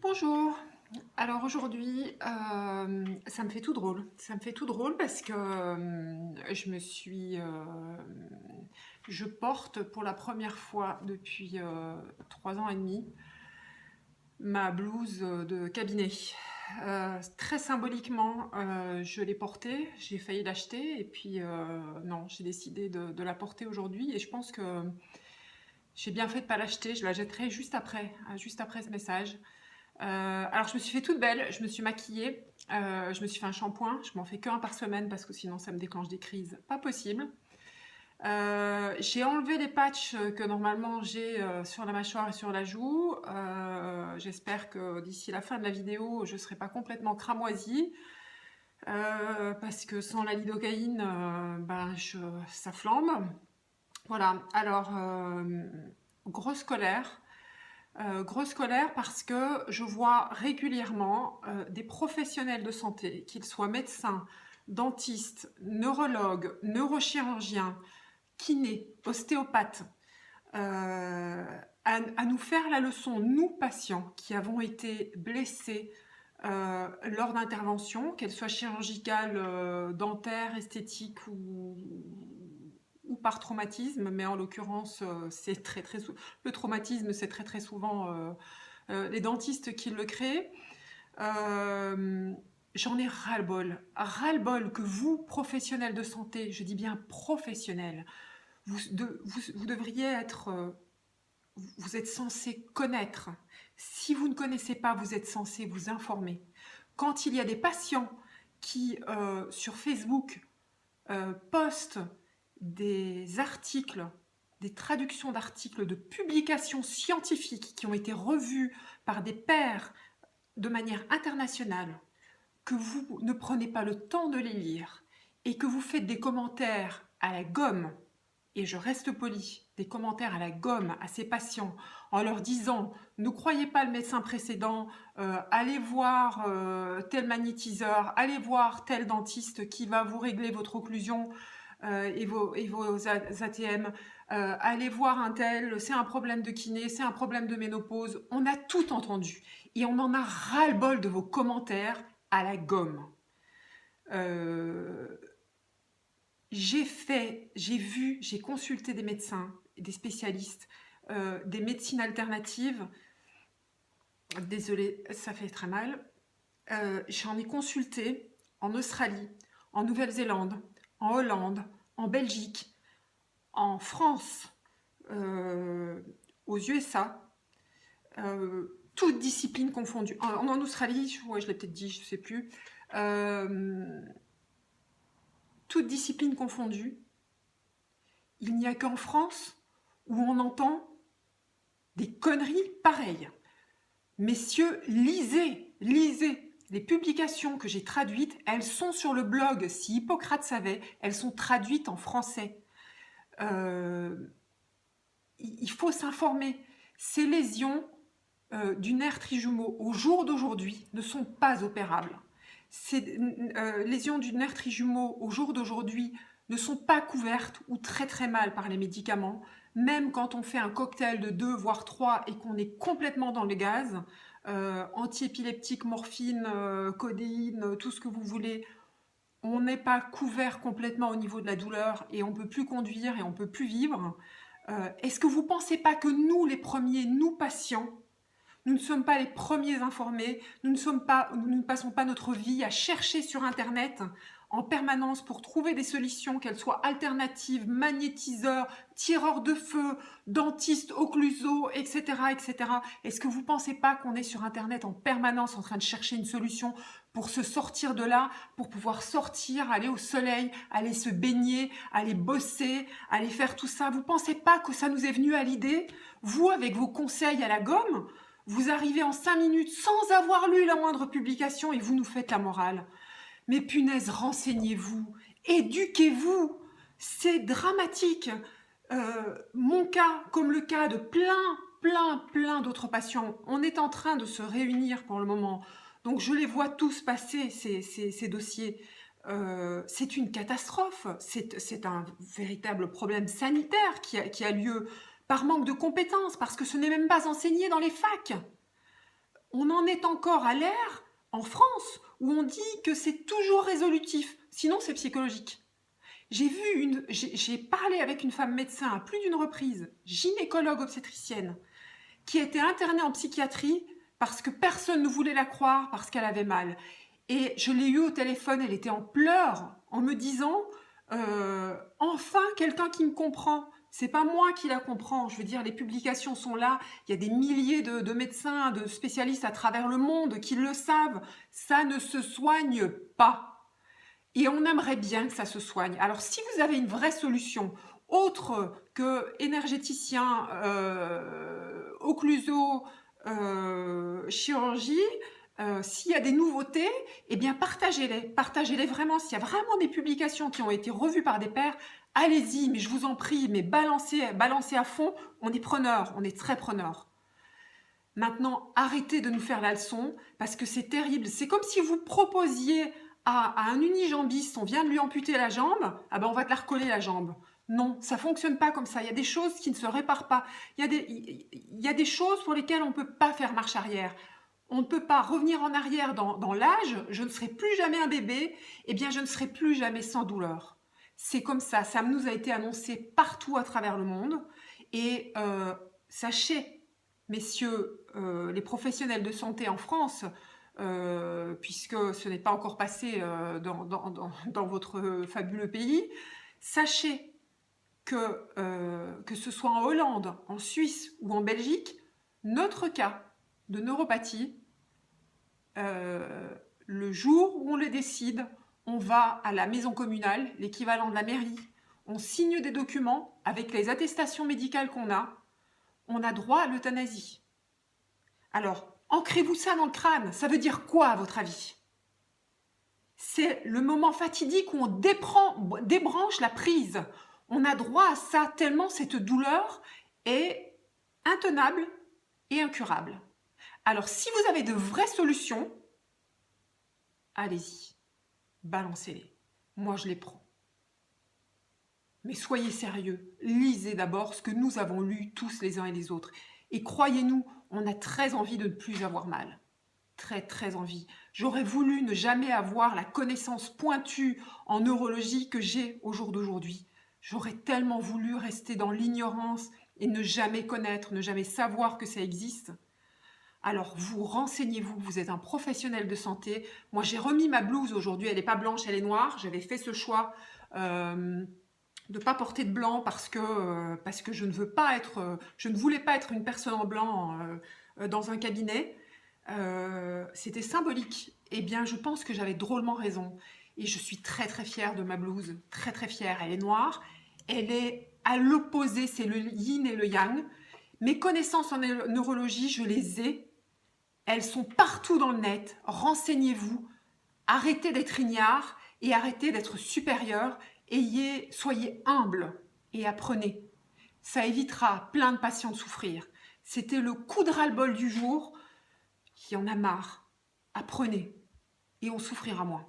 Bonjour. Alors aujourd'hui, ça me fait tout drôle. Ça me fait tout drôle parce que je porte pour la première fois depuis 3 ans et demi ma blouse de cabinet. Très symboliquement, je l'ai portée, j'ai failli l'acheter et puis non, j'ai décidé de la porter aujourd'hui et je pense que j'ai bien fait de ne pas l'acheter. Je la jetterai juste après ce message. Alors je me suis fait toute belle, je me suis maquillée, je me suis fait un shampoing, je m'en fais qu'un par semaine parce que sinon ça me déclenche des crises, pas possible. J'ai enlevé les patchs que normalement j'ai sur la mâchoire et sur la joue. J'espère que d'ici la fin de la vidéo, je ne serai pas complètement cramoisie. Parce que sans la lidocaïne, ça flambe. Voilà, alors grosse colère. Grosse colère parce que je vois régulièrement des professionnels de santé, qu'ils soient médecins, dentistes, neurologues, neurochirurgiens, kinés, ostéopathes, à nous faire la leçon, nous patients qui avons été blessés lors d'interventions, qu'elles soient chirurgicales, dentaires, esthétiques ou par traumatisme, mais en l'occurrence, le traumatisme, c'est très souvent les dentistes qui le créent. J'en ai ras-le-bol que vous, professionnels de santé, je dis bien professionnels, vous devriez être, vous êtes censés connaître. Si vous ne connaissez pas, vous êtes censés vous informer. Quand il y a des patients qui, sur Facebook, postent des articles, des traductions d'articles de publications scientifiques qui ont été revues par des pairs de manière internationale, que vous ne prenez pas le temps de les lire et que vous faites des commentaires à la gomme, et je reste poli, des commentaires à la gomme à ces patients en leur disant « Ne croyez pas le médecin précédent, allez voir tel magnétiseur, allez voir tel dentiste qui va vous régler votre occlusion et vos ATM, allez voir un tel, c'est un problème de kiné, c'est un problème de ménopause. » On a tout entendu et on en a ras-le-bol de vos commentaires à la gomme. J'ai consulté des médecins, des spécialistes, des médecines alternatives. Désolée, ça fait très mal. J'en ai consulté en Australie, en Nouvelle-Zélande, en Hollande, en Belgique, en France, aux USA, toutes disciplines confondues. En Australie, ouais, je l'ai peut-être dit, je ne sais plus. Toutes disciplines confondues. Il n'y a qu'en France où on entend des conneries pareilles. Messieurs, lisez les publications que j'ai traduites, elles sont sur le blog Si Hippocrate savait, elles sont traduites en français. Il faut s'informer. Ces lésions du nerf trijumeau au jour d'aujourd'hui ne sont pas opérables. Ces lésions du nerf trijumeau au jour d'aujourd'hui ne sont pas couvertes ou très mal par les médicaments, même quand on fait un cocktail de 2 voire 3 et qu'on est complètement dans le gaz, antiépileptique, morphine, codéine, tout ce que vous voulez, on n'est pas couvert complètement au niveau de la douleur et on ne peut plus conduire et on ne peut plus vivre. Est-ce que vous ne pensez pas que nous, les premiers, nous patients, nous ne sommes pas les premiers informés, nous ne passons pas notre vie à chercher sur Internet en permanence pour trouver des solutions, qu'elles soient alternatives, magnétiseurs, tireurs de feu, dentistes, occluso, etc. etc. Est-ce que vous ne pensez pas qu'on est sur Internet en permanence en train de chercher une solution pour se sortir de là, pour pouvoir sortir, aller au soleil, aller se baigner, aller bosser, aller faire tout ça? Vous ne pensez pas que ça nous est venu à l'idée? Vous, avec vos conseils à la gomme, vous arrivez en 5 minutes sans avoir lu la moindre publication et vous nous faites la morale. Mais punaise, renseignez-vous, éduquez-vous, c'est dramatique. Mon cas, comme le cas de plein d'autres patients, on est en train de se réunir pour le moment. Donc je les vois tous passer, ces dossiers. C'est une catastrophe, c'est un véritable problème sanitaire qui a lieu par manque de compétences, parce que ce n'est même pas enseigné dans les facs. On en est encore à l'ère, en France, où on dit que c'est toujours résolutif, sinon c'est psychologique. J'ai parlé avec une femme médecin à plus d'une reprise, gynécologue obstétricienne, qui était internée en psychiatrie parce que personne ne voulait la croire, parce qu'elle avait mal. Et je l'ai eue au téléphone, elle était en pleurs, en me disant enfin quelqu'un qui me comprend. C'est pas moi qui la comprends. Je veux dire, les publications sont là. Il y a des milliers de médecins, de spécialistes à travers le monde qui le savent. Ça ne se soigne pas. Et on aimerait bien que ça se soigne. Alors, si vous avez une vraie solution, autre que énergéticien, occluso, chirurgie, s'il y a des nouveautés, eh bien partagez-les. Partagez-les vraiment. S'il y a vraiment des publications qui ont été revues par des pairs, allez-y, mais je vous en prie, mais balancez à fond. On est preneurs, on est très preneurs. Maintenant, arrêtez de nous faire la leçon, parce que c'est terrible. C'est comme si vous proposiez à un unijambiste, on vient de lui amputer la jambe, ah ben on va te la recoller la jambe. Non, ça fonctionne pas comme ça. Il y a des choses qui ne se réparent pas. Il y a des choses pour lesquelles on ne peut pas faire marche arrière. On ne peut pas revenir en arrière dans l'âge. Je ne serai plus jamais un bébé. Eh bien, je ne serai plus jamais sans douleur. C'est comme ça nous a été annoncé partout à travers le monde. Et sachez, messieurs les professionnels de santé en France, puisque ce n'est pas encore passé dans votre fabuleux pays, sachez que ce soit en Hollande, en Suisse ou en Belgique, notre cas de neuropathie, le jour où on le décide, on va à la maison communale, l'équivalent de la mairie, on signe des documents avec les attestations médicales qu'on a, on a droit à l'euthanasie. Alors, ancrez-vous ça dans le crâne. Ça veut dire quoi, à votre avis? C'est le moment fatidique où on débranche la prise. On a droit à ça tellement cette douleur est intenable et incurable. Alors, si vous avez de vraies solutions, allez-y, balancez-les. Moi, je les prends. Mais soyez sérieux, lisez d'abord ce que nous avons lu tous les uns et les autres. Et croyez-nous, on a très envie de ne plus avoir mal. Très, très envie. J'aurais voulu ne jamais avoir la connaissance pointue en neurologie que j'ai au jour d'aujourd'hui. J'aurais tellement voulu rester dans l'ignorance et ne jamais connaître, ne jamais savoir que ça existe. Alors vous renseignez-vous, vous êtes un professionnel de santé. Moi j'ai remis ma blouse aujourd'hui, elle n'est pas blanche, elle est noire. J'avais fait ce choix de ne pas porter de blanc parce que je ne voulais pas être une personne en blanc dans un cabinet. C'était symbolique. Eh bien, je pense que j'avais drôlement raison. Et je suis très très fière de ma blouse, très très fière. Elle est noire, elle est à l'opposé, c'est le yin et le yang. Mes connaissances en neurologie, je les ai. Elles sont partout dans le net. Renseignez-vous. Arrêtez d'être ignare et arrêtez d'être supérieur. Soyez humble et apprenez. Ça évitera plein de patients de souffrir. C'était le coup de ras-le-bol du jour. Il y en a marre. Apprenez et on souffrira moins.